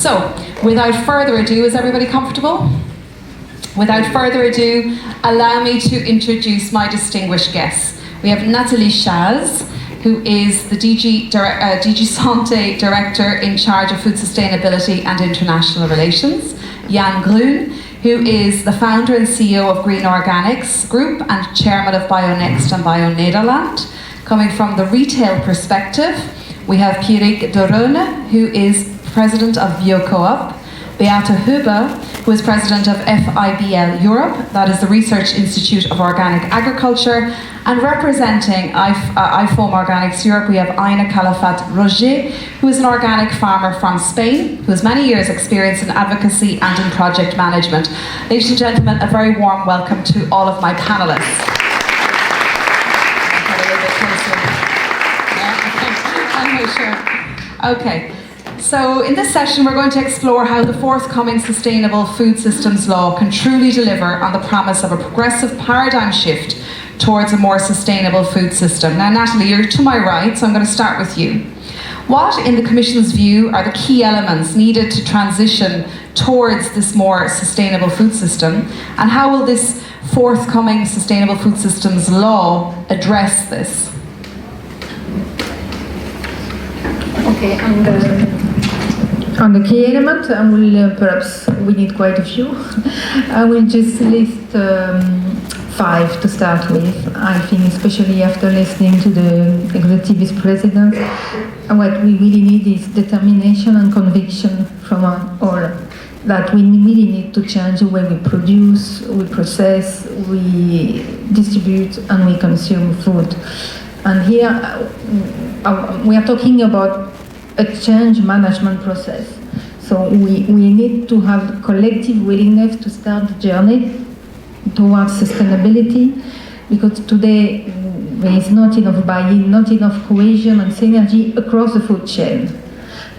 So, without further ado, is everybody comfortable? Without further ado, allow me to introduce my distinguished guests. We have Nathalie Chaze, who is the DG SANTE Director in charge of Food Sustainability and International Relations. Groen, who is the founder and CEO of Groen Organics Group and chairman of BioNext and BioNederland. Coming from the retail perspective, we have Pierrick De Ronne, who is president of Biocoop, Beate Huber, who is president of FIBL Europe, that is the Research Institute of Organic Agriculture, and representing IFOAM Organics Europe, we have Aina Calafat, who is an organic farmer from Spain, who has many years' experience in advocacy and in project management. Ladies and gentlemen, a very warm welcome to all of my panelists. Okay. So in this session we're going to explore how the forthcoming Sustainable Food Systems Law can truly deliver on the promise of a progressive paradigm shift towards a more sustainable food system. Now Nathalie, you're to my right, so I'm going to start with you. What, in the Commission's view, are the key elements needed to transition towards this more sustainable food system, and how will this forthcoming Sustainable Food Systems Law address this? Okay, on the key element, I will perhaps we need quite a few. I will just list 5 to start with. I think, especially after listening to the executive vice president, what we really need is determination and conviction from all. That we really need to change the way we produce, we process, we distribute, and we consume food. And here we are talking about a change management process. So we need to have collective willingness to start the journey towards sustainability, because today there is not enough buy-in, not enough cohesion and synergy across the food chain.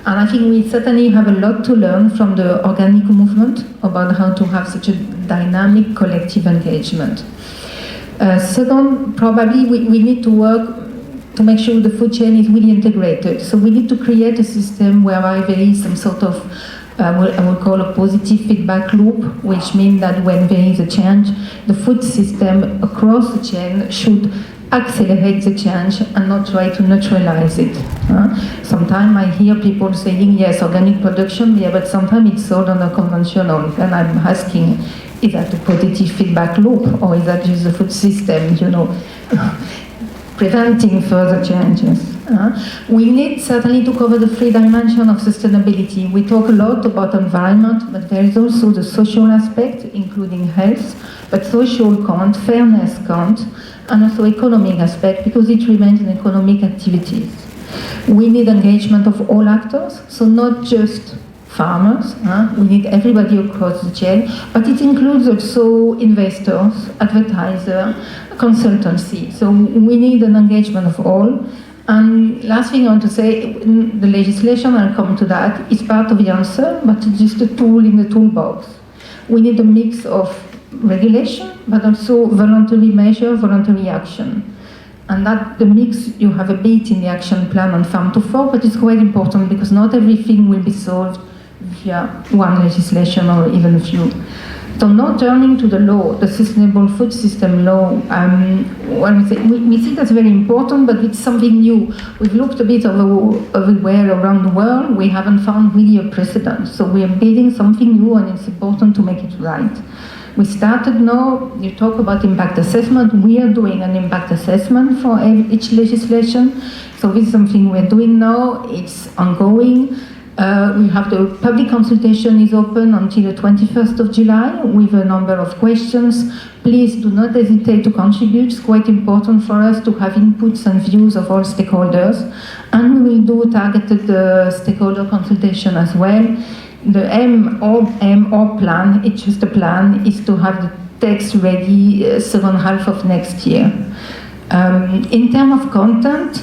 And I think we certainly have a lot to learn from the organic movement about how to have such a dynamic collective engagement. Second, probably we need to work to make sure the food chain is really integrated. So we need to create a system whereby there is some sort of, I would call a positive feedback loop, which means that when there is a change, the food system across the chain should accelerate the change and not try to neutralize it. Sometimes I hear people saying, yes, organic production, yeah, but sometimes it's sold on a conventional. And I'm asking, is that a positive feedback loop, or is that just the food system, preventing further changes? We need certainly to cover the 3 dimensions of sustainability. We talk a lot about environment, but there is also the social aspect, including health, but social count, fairness count, and also economic aspect, because it remains an economic activity. We need engagement of all actors, so not just farmers, we need everybody across the chain, but it includes also investors, advertisers, consultancy. So we need an engagement of all. And last thing I want to say, the legislation, I'll come to that, is part of the answer, but it's just a tool in the toolbox. We need a mix of regulation, but also voluntary measure, voluntary action. And that the mix, you have a bit in the action plan on farm to fork, but it's quite important because not everything will be solved via one legislation or even a few. So now turning to the law, the Sustainable Food System Law, we think that's very important, but it's something new. We've looked a bit everywhere around the world, we haven't found really a precedent. So we are building something new and it's important to make it right. We started now, you talk about impact assessment, we are doing an impact assessment for each legislation. So this is something we're doing now, it's ongoing. We have the public consultation is open until the 21st of July with a number of questions. Please do not hesitate to contribute. It's quite important for us to have inputs and views of all stakeholders. And we will do targeted stakeholder consultation as well. The aim or plan, it's just a plan, is to have the text ready second half of next year. In terms of content,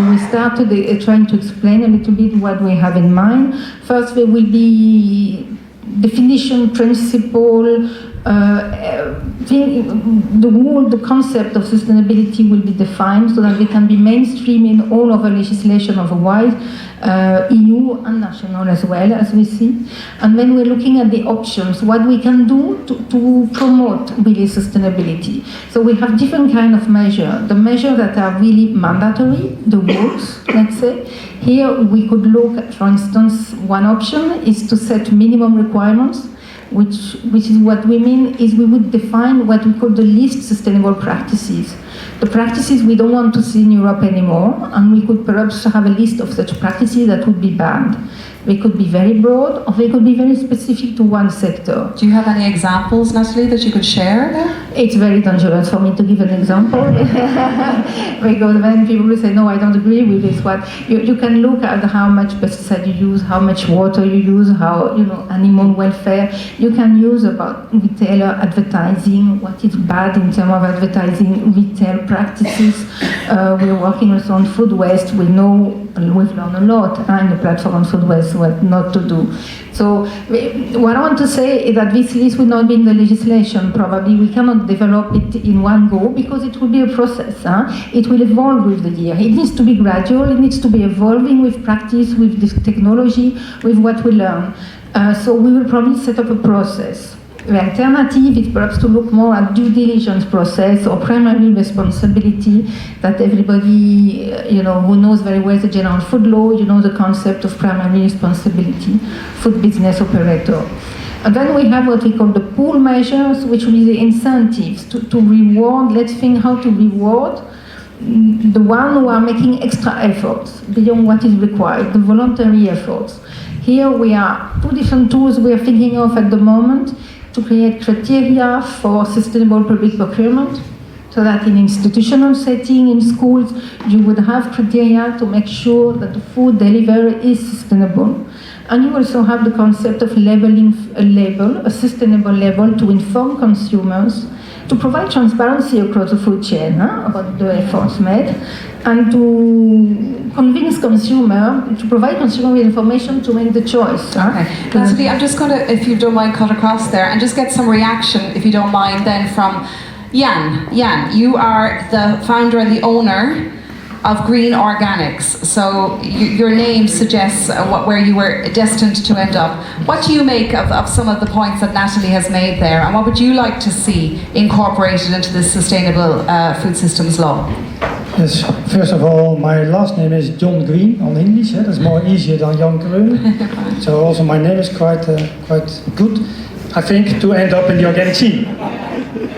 we started trying to explain a little bit what we have in mind. First, there will be definition, principle, the concept of sustainability will be defined so that they can be mainstream in all of the legislation otherwise, EU and national as well, as we see. And then we're looking at the options, what we can do to promote really sustainability. So we have different kind of measures. The measures that are really mandatory, the rules, let's say. Here we could look at, for instance, one option is to set minimum requirements, which is what we mean is we would define what we call the least sustainable practices. The practices we don't want to see in Europe anymore, and we could perhaps have a list of such practices that would be banned. They could be very broad, or they could be very specific to one sector. Do you have any examples, Nathalie, that you could share there? It's very dangerous for me to give an example, because then people will say, no, I don't agree with this one. You can look at how much pesticide you use, how much water you use, how, animal welfare. You can use about retailer advertising, what is bad in terms of advertising, retail practices. We're working also on food waste. We know, we've learned a lot in the platform on food waste, what not to do. So what I want to say is that this list will not be in the legislation. Probably we cannot develop it in one go because it will be a process. It will evolve with the year. It needs to be gradual. It needs to be evolving with practice, with this technology, with what we learn. So we will probably set up a process. The alternative is perhaps to look more at due diligence process or primary responsibility that everybody, who knows very well the general food law, the concept of primary responsibility, food business operator. And then we have what we call the pool measures, which will be the incentives to reward. Let's think how to reward the one who are making extra efforts beyond what is required, the voluntary efforts. Here we are two different tools we are thinking of at the moment to create criteria for sustainable public procurement, so that in institutional setting, in schools, you would have criteria to make sure that the food delivered is sustainable. And you also have the concept of labeling a label, a sustainable label, to inform consumers, to provide transparency across the food chain about the efforts made, and to convince consumers, to provide consumer with information to make the choice. Okay. Nathalie, I'm just going to, if you don't mind, cut across there and just get some reaction, if you don't mind, then from Jan. Jan, you are the founder and the owner of Green Organics. So your name suggests where you were destined to end up. What do you make of some of the points that Nathalie has made there, and what would you like to see incorporated into the Sustainable Food Systems Law? Yes, first of all, my last name is John Green on English. That's more easier than Jan Groen. So also my name is quite good, I think, to end up in the organic scene.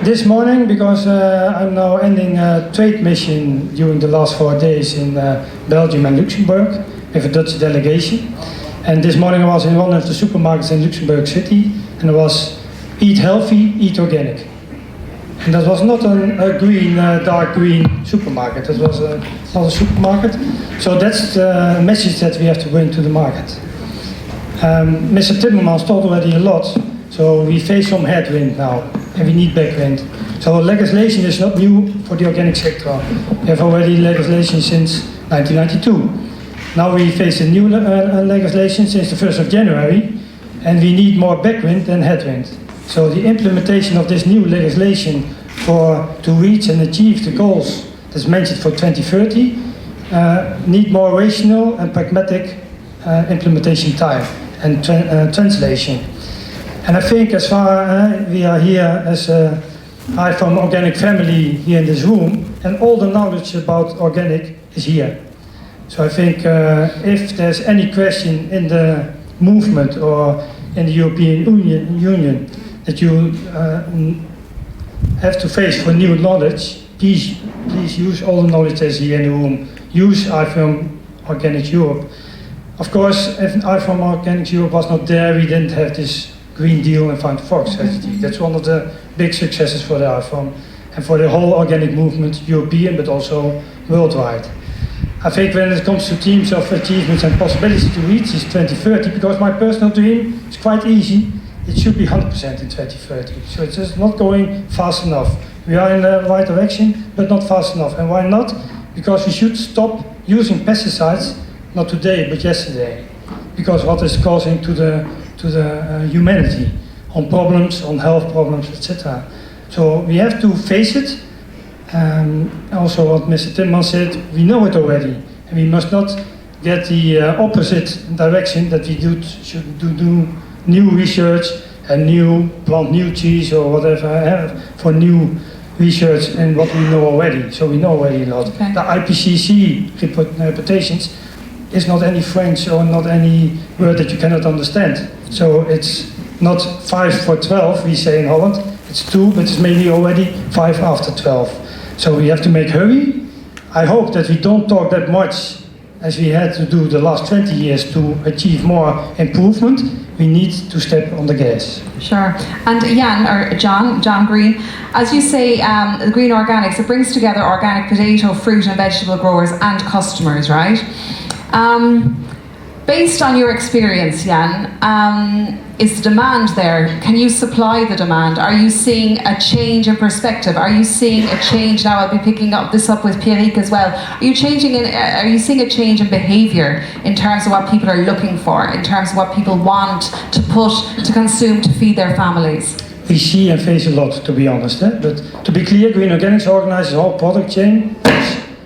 This morning, because I'm now ending a trade mission during the last 4 days in Belgium and Luxembourg with a Dutch delegation. And this morning I was in one of the supermarkets in Luxembourg City, and it was eat healthy, eat organic. And that was not a green, dark green supermarket. It was not a supermarket. So that's the message that we have to bring to the market. Mr. Timmermans talked already a lot. So we face some headwind now, and we need backwind. So legislation is not new for the organic sector. We have already legislation since 1992. Now we face a new legislation since the 1st of January, and we need more backwind than headwind. So the implementation of this new legislation to reach and achieve the goals that's mentioned for 2030 need more rational and pragmatic implementation time and translation. And I think as far we are here as a IFOAM Organic family here in this room, and all the knowledge about organic is here. So I think if there's any question in the movement or in the European Union that you have to face for new knowledge, please use all the knowledge that's here in the room. Use IFOAM Organics Europe. Of course, if IFOAM Organics Europe was not there, we didn't have this Green Deal and Find Fox strategy. That's one of the big successes for the IFOAM and for the whole organic movement, European but also worldwide. I think when it comes to teams of achievements and possibilities to reach is 2030, because my personal dream is quite easy. It should be 100% in 2030. So it's just not going fast enough. We are in the right direction, but not fast enough. And why not? Because we should stop using pesticides, not today, but yesterday. Because what is causing to the humanity, on problems, on health problems, etc. So we have to face it. Also what Mr. Timmermans said, we know it already. And we must not get the opposite direction, that we should do new research and plant new cheese or whatever for new research and what we know already. So we know already a lot. Okay. The IPCC reputations is not any French or not any word that you cannot understand. So it's not 5 for 12, we say in Holland, it's 2, but it's maybe already 5 after 12. So we have to make hurry. I hope that we don't talk that much as we had to do the last 20 years to achieve more improvement. We need to step on the gas. Sure. And John Green, as you say, the Green Organics, it brings together organic potato, fruit and vegetable growers and customers, right? Based on your experience, Jan, is the demand there? Can you supply the demand? Are you seeing a change in perspective? Are you seeing a change now? I'll be picking this up with Pierrick as well. Are you seeing a change in behaviour in terms of what people are looking for, in terms of what people want to consume to feed their families? We see and face a lot, to be honest. But to be clear, Green Organics organizes the whole product chain,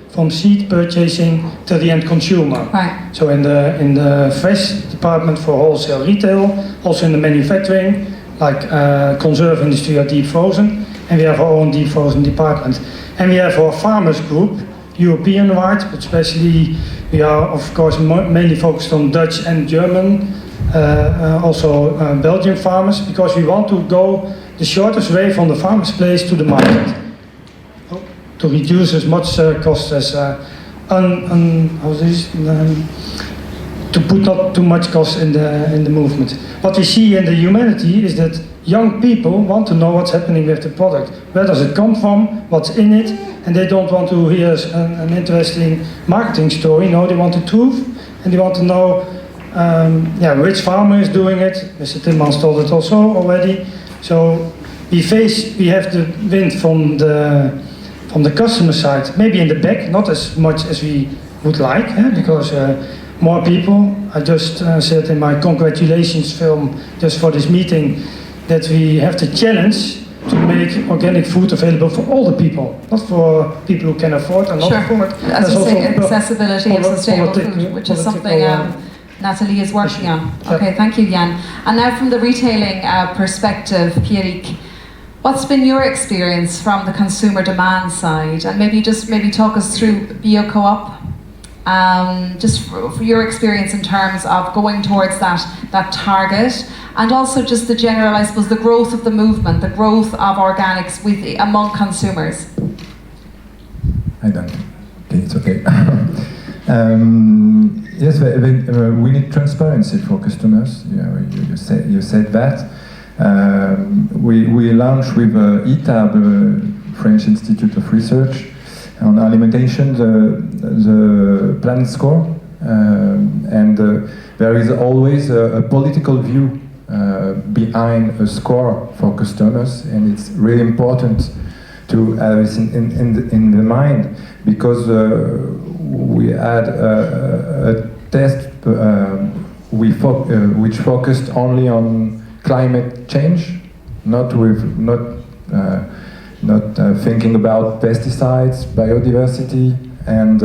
from seed purchasing to the end consumer. Right. So in the fresh department for wholesale retail, also in the manufacturing, like conserve industry or deep frozen, and we have our own deep frozen department. And we have our farmers group, European-wide, but especially we are of course mainly focused on Dutch and German, also Belgian farmers, because we want to go the shortest way from the farmer's place to the market, to reduce as much cost as to put not too much cost in the movement. What we see in the humanity is that young people want to know what's happening with the product. Where does it come from? What's in it? And they don't want to hear an interesting marketing story. No, they want the truth, and they want to know which farmer is doing it. Mr. Timmermans told it also already. So we have the wind from the customer side, maybe in the back, not as much as we would like, because more people. I just said in my congratulations film just for this meeting that we have the challenge to make organic food available for all the people, not for people who can afford and not afford. As you say, accessibility of sustainable food, which is something Nathalie is working on. Okay, thank you, Jan. And now from the retailing perspective, Pierrick, what's been your experience from the consumer demand side? And maybe talk us through Biocoop, just for your experience in terms of going towards that target, and also just the general, I suppose, the growth of the movement, the growth of organics among consumers. I don't think it's okay. Yes, we need transparency for customers. You said that. We launched with ITAB, French Institute of Research, on alimentation, the Planet Score, and there is always a political view behind a score for customers, and it's really important to have it in the mind, because we had a test which focused only on climate change, not thinking about pesticides, biodiversity, and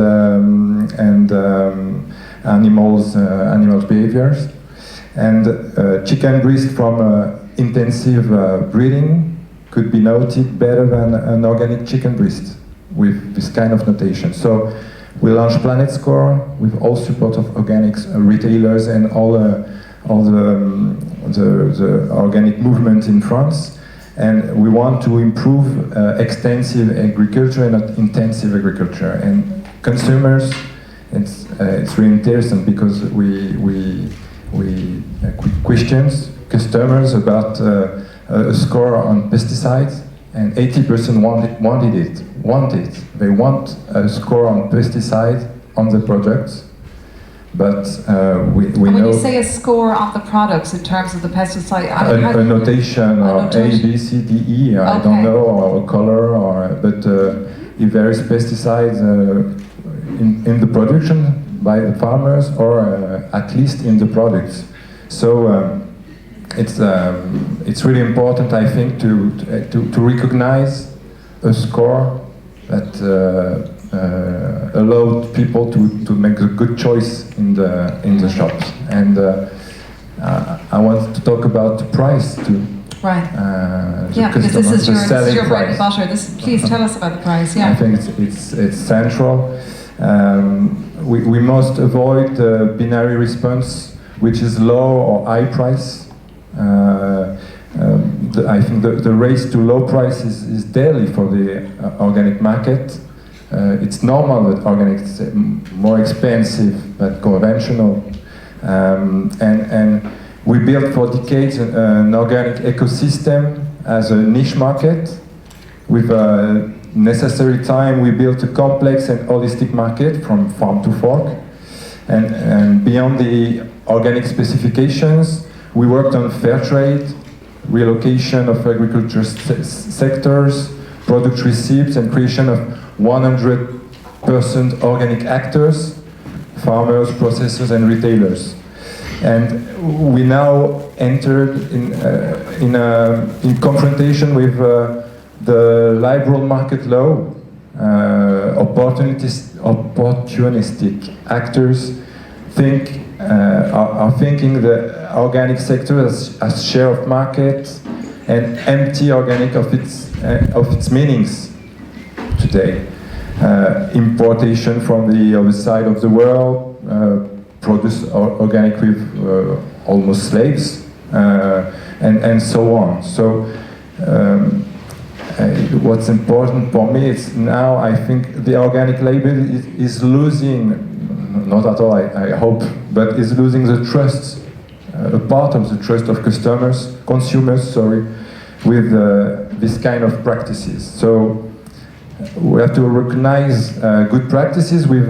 animals' behaviors. And chicken breast from intensive breeding could be noted better than an organic chicken breast with this kind of notation. So we launched Planet Score with all support of organics retailers and all the organic movement in France, and we want to improve extensive agriculture and not intensive agriculture. And consumers, it's really interesting because we questions customers about a score on pesticides, and 80% wanted it. They want a score on pesticides on the products. But we know... When you say a score on the products in terms of the pesticide... A notation, or A, B, C, D, E, I don't know, or a color, but if there is pesticides in the production by the farmers, or at least in the products. So it's really important, I think, to recognize a score that allowed people to make a good choice in the shops. And I want to talk about the price too. Right. Yeah, because this is your bread and butter. Please tell us about the price. Yeah. I think it's central. We must avoid the binary response, which is low or high price. I think the race to low price is daily for the organic market. It's normal that organic is more expensive than conventional, and we built for decades an organic ecosystem as a niche market. With necessary time, we built a complex and holistic market from farm to fork, and beyond the organic specifications, we worked on fair trade, relocation of agriculture sectors, product receipts, and creation of 100% organic actors, farmers, processors, and retailers. And we now entered in confrontation with the liberal market law. Opportunistic actors are thinking the organic sector as share of market and empty organic of its meanings today. Importation from the other side of the world, produce organic with almost slaves, and so on. So what's important for me is now I think the organic label is losing, not at all I hope, but is losing the trust, a part of the trust of consumers, with this kind of practices. So we have to recognize good practices with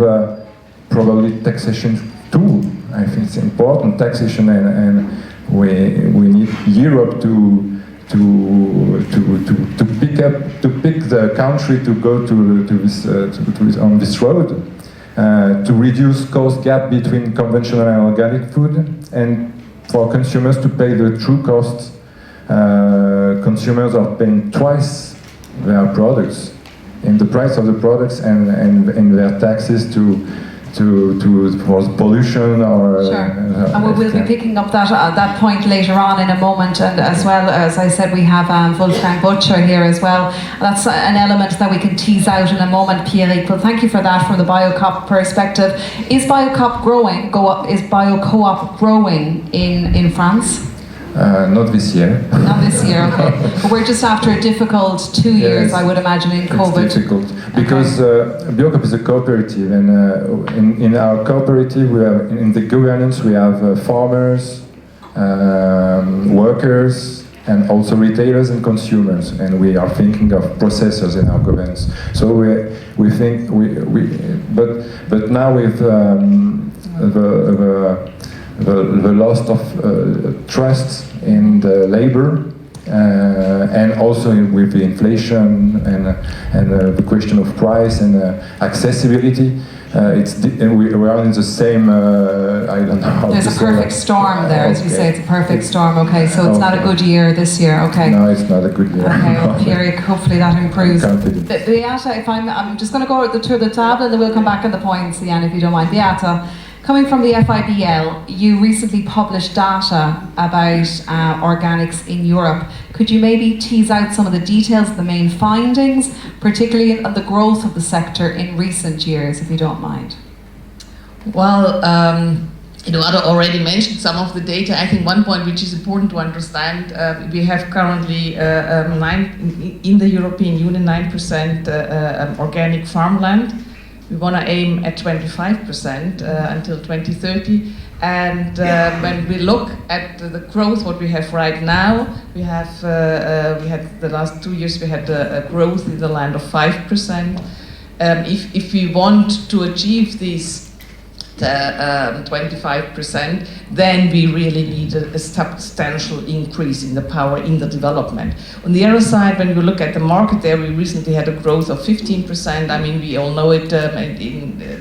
probably taxation too. I think it's important, taxation, and we need Europe to pick the country to go to this on this road, to reduce cost gap between conventional and organic food, and for consumers to pay the true costs. Consumers are paying twice their products in the price of the products and their taxes for pollution or. Sure. And we will be picking up that point later on in a moment, and as well, as I said, we have Wolfgang Butcher here as well. That's an element that we can tease out in a moment, Pierrick. Well, thank you for that from the Biocoop perspective. Is Biocoop growing? Is Biocoop growing in France? Not this year. Not this year, okay. But we're just after a difficult 2 years, I would imagine, in COVID. It's difficult because Biocoop is a cooperative, and in our cooperative, we have in the governance we have farmers, workers, and also retailers and consumers, and we are thinking of processors in our governance. So we think but now with the loss of trust in the labor, and also with the inflation and the question of price and accessibility, we are in the same. I don't know how There's to a perfect storm there, as you say. It's a perfect storm. Okay, so it's not a good year this year. Okay. No, it's not a good year. Okay, well, Pierrick, hopefully that improves. Confident. Beate, I'm just going to go to the table, and then we'll come back on the points, Ian, if you don't mind. Beate, coming from the FIBL, you recently published data about organics in Europe. Could you maybe tease out some of the details, the main findings, particularly on the growth of the sector in recent years, if you don't mind? Well, Eduardo already mentioned some of the data. I think one point which is important to understand, we have currently in the European Union 9% organic farmland. We want to aim at 25% until 2030, and when we look at the growth, what we have right now, we had the last 2 years we had a growth in the land of 5%. If we want to achieve these 25%, then we really need a substantial increase in the power in the development. On the other side, when you look at the market there, we recently had a growth of 15%. I mean, we all know it,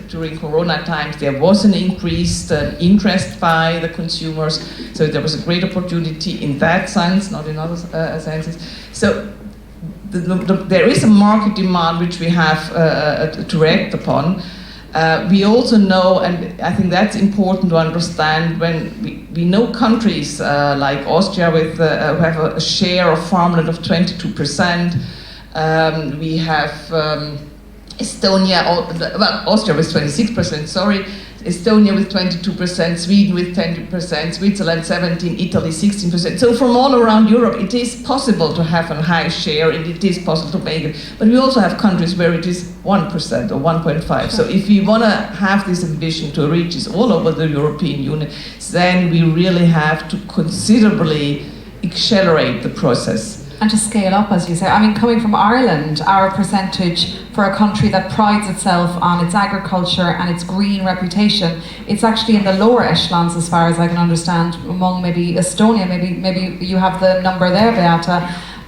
during Corona times, there was an increased interest by the consumers, so there was a great opportunity in that sense, not in other senses. So there is a market demand which we have to react upon. We also know, and I think that's important to understand, when we know countries like Austria with, who have a share of farmland of 22%, we have Estonia, well, Austria with 26%, sorry, Estonia with 22%, Sweden with 10%, Switzerland 17%, Italy 16%. So from all around Europe, it is possible to have a high share, and it is possible to make it. But we also have countries where it is 1% or 1.5%. So if we want to have this ambition to reach this all over the European Union, then we really have to considerably accelerate the process. And to scale up, as you say. I mean, coming from Ireland, our percentage for a country that prides itself on its agriculture and its green reputation, it's actually in the lower echelons as far as I can understand, among maybe Estonia, maybe you have the number there, Beate.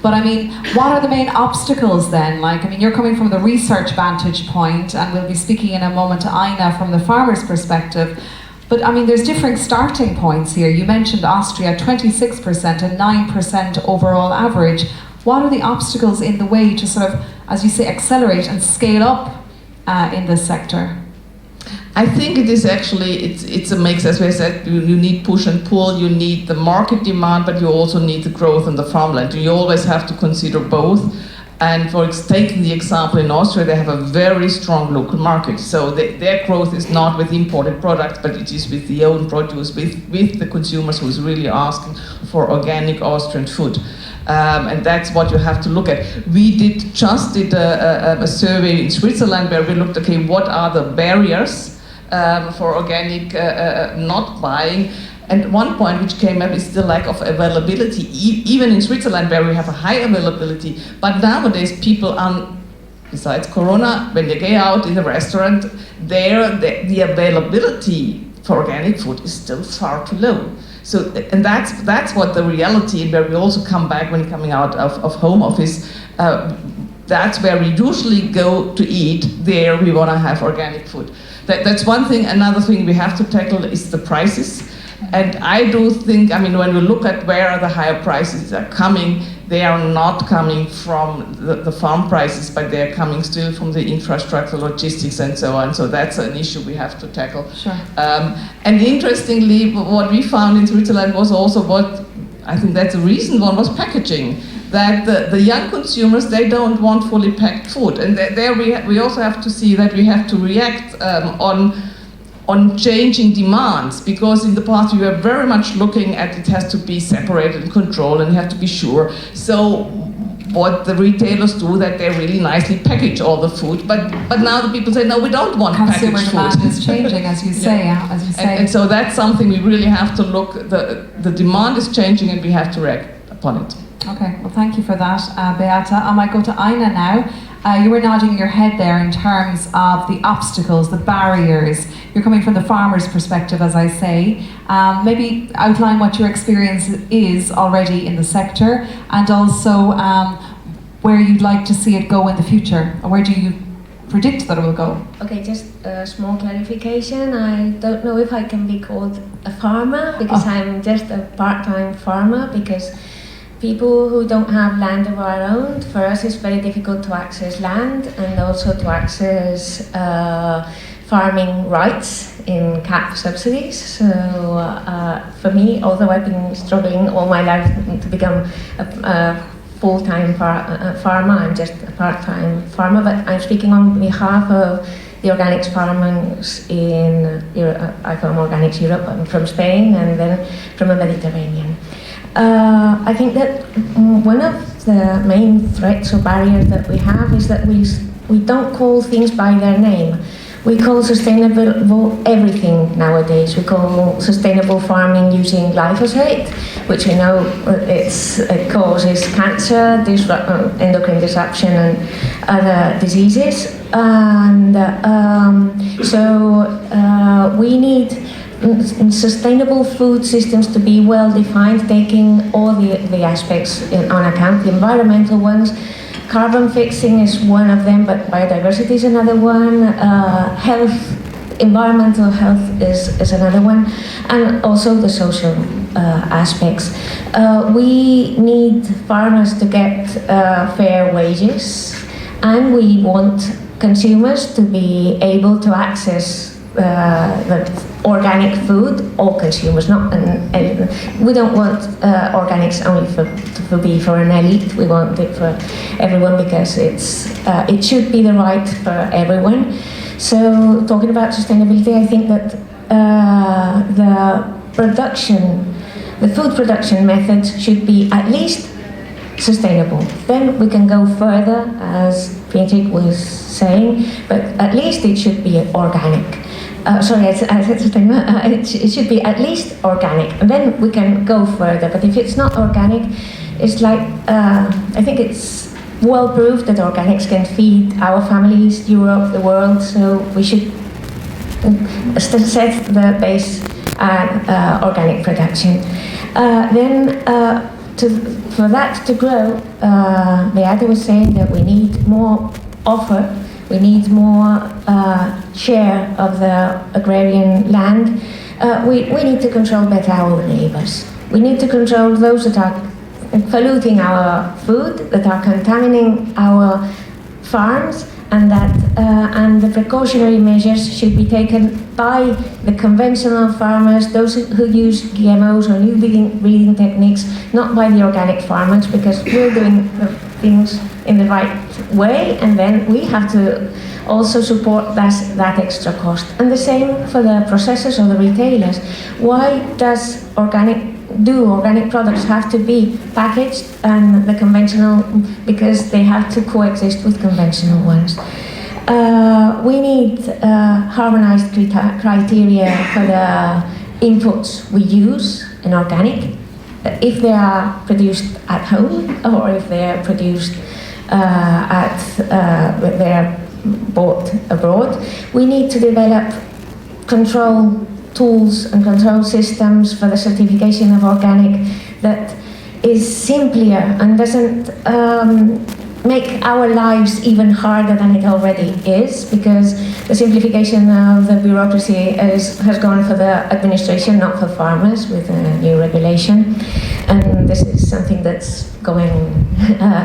But I mean, what are the main obstacles then? Like, I mean, you're coming from the research vantage point, and we'll be speaking in a moment to Aina from the farmer's perspective. But I mean, there's different starting points here. You mentioned Austria, 26% and 9% overall average. What are the obstacles in the way to sort of, as you say, accelerate and scale up in this sector? I think it is actually, it's a mix. As we said, you need push and pull, you need the market demand, but you also need the growth in the farmland. You always have to consider both. And for taking the example in Austria, they have a very strong local market. So their growth is not with imported products, but it is with the own produce, with the consumers who's really asking for organic Austrian food. And that's what you have to look at. We just did a survey in Switzerland where we looked, okay, what are the barriers for organic not buying? And one point which came up is the lack of availability, even in Switzerland where we have a high availability. But nowadays people are, besides Corona, when they go out in the restaurant, the availability for organic food is still far too low. So, and that's what the reality, and where we also come back when coming out of home office, that's where we usually go to eat. There we want to have organic food. That's one thing. Another thing we have to tackle is the prices. And I do think, I mean, when we look at where the higher prices are coming, they are not coming from the farm prices, but they are coming still from the infrastructure, logistics, and so on. So that's an issue we have to tackle. Sure. And interestingly, what we found in Switzerland was also what, I think that's the reason one was packaging. That the young consumers, they don't want fully packed food. And there we also have to see that we have to react on changing demands, because in the past we were very much looking at it has to be separated and controlled and you have to be sure. So what the retailers do, that they really nicely package all the food, but now the people say, no, we don't want packaged food. Consumer demand is changing, as you say. Yeah. As you say. And so that's something we really have to look, the demand is changing and we have to react upon it. Okay, well thank you for that, Beate. I might go to Aina now. You were nodding your head there in terms of the obstacles, the barriers. You're coming from the farmer's perspective, as I say. Maybe outline what your experience is already in the sector, and also where you'd like to see it go in the future, or where do you predict that it will go? Okay, just a small clarification. I don't know if I can be called a farmer, because I'm just a part-time farmer, because people who don't have land of our own, for us it's very difficult to access land and also to access farming rights in CAP subsidies. So for me, although I've been struggling all my life to become a full-time farmer, I'm just a part-time farmer, but I'm speaking on behalf of the organics farmers in IFOAM Organics Europe. I'm from Spain and then from the Mediterranean. I think that one of the main threats or barriers that we have is that we don't call things by their name. We call sustainable everything nowadays. We call sustainable farming using glyphosate, which we know it causes cancer, endocrine disruption, and other diseases. And we need sustainable food systems to be well defined, taking all the aspects on account, the environmental ones. Carbon fixing is one of them, but biodiversity is another one. Environmental health is another one, and also the social aspects. We need farmers to get fair wages, and we want consumers to be able to access the organic food. All consumers, we don't want organics only for an elite. We want it for everyone because it should be the right for everyone. So talking about sustainability, I think that the food production methods should be at least sustainable. Then we can go further, as Pierrick was saying, but at least it should be organic. I said sustainable. It should be at least organic, and then we can go further. But if it's not organic, it's like I think it's well proved that organics can feed our families, Europe, the world. So we should set the base at organic production. For that to grow, Beate was saying that we need more offer. We need more share of the agrarian land. We need to control better our neighbours. We need to control those that are polluting our food, that are contaminating our farms, and the precautionary measures should be taken by the conventional farmers, those who use GMOs or new breeding techniques, not by the organic farmers, because we're doing the things in the right way, and then we have to also support that extra cost. And the same for the processors or the retailers. Why do organic products have to be packaged and the conventional, because they have to coexist with conventional ones. We need harmonized criteria for the inputs we use in organic, if they are produced at home or if they are produced they are bought abroad. We need to develop control tools and control systems for the certification of organic that is simpler and doesn't make our lives even harder than it already is, because the simplification of the bureaucracy has gone for the administration, not for farmers, with a new regulation. And this is something that's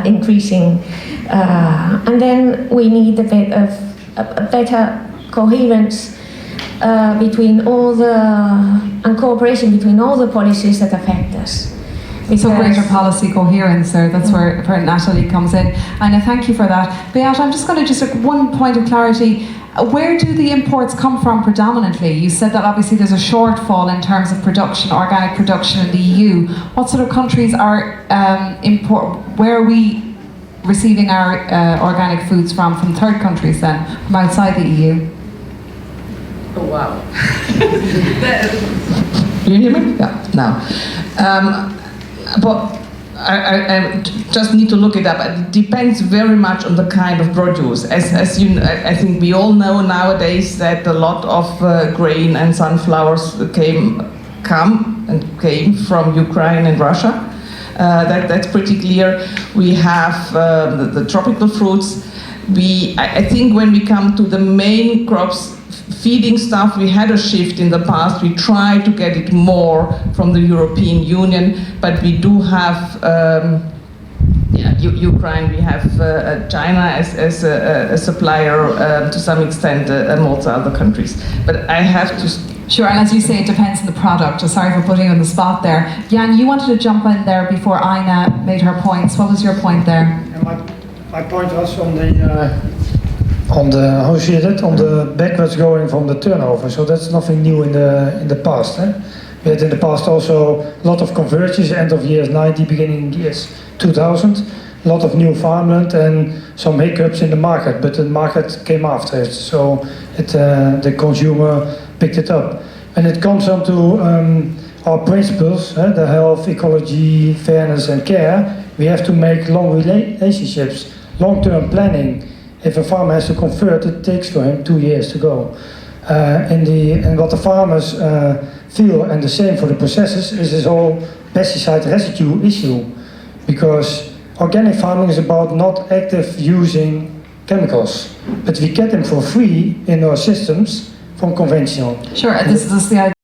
increasing. And then we need a bit of a better coherence between and cooperation between all the policies that affect us. So greater policy coherence there, that's where Nathalie comes in. Aina, thank you for that. Beate, I'm just going to one point of clarity. Where do the imports come from predominantly? You said that obviously there's a shortfall in terms of production, organic production in the EU. What sort of countries are where are we receiving our organic foods from third countries then, from outside the EU? Oh wow. Do you hear me? Yeah, now. But I just need to look it up. It depends very much on the kind of produce. As you, I think we all know nowadays that a lot of grain and sunflowers came from Ukraine and Russia. That's pretty clear. We have the tropical fruits. I think when we come to the main crops, feeding stuff, we had a shift in the past. We try to get it more from the European Union, but we do have Ukraine, we have China as a supplier to some extent, and also other countries. But I have to... Sure, and as you say, it depends on the product. Sorry for putting you on the spot there. Jan, you wanted to jump in there before Aina made her points. What was your point there? My point was on the how you see it, on the backwards going from the turnover. So that's nothing new in the past. We had in the past also a lot of conversions, end of years 90, beginning years 2000. a lot of new farmland and some hiccups in the market, but the market came after it, so the consumer picked it up. When it comes on to our principles, the health, ecology, fairness and care, we have to make long relationships, long-term planning. If a farmer has to convert, it takes for him 2 years to go. And what the farmers feel, and the same for the processors, is this whole pesticide residue issue. Because organic farming is about not active using chemicals, but we get them for free in our systems from conventional. Sure, this is the idea.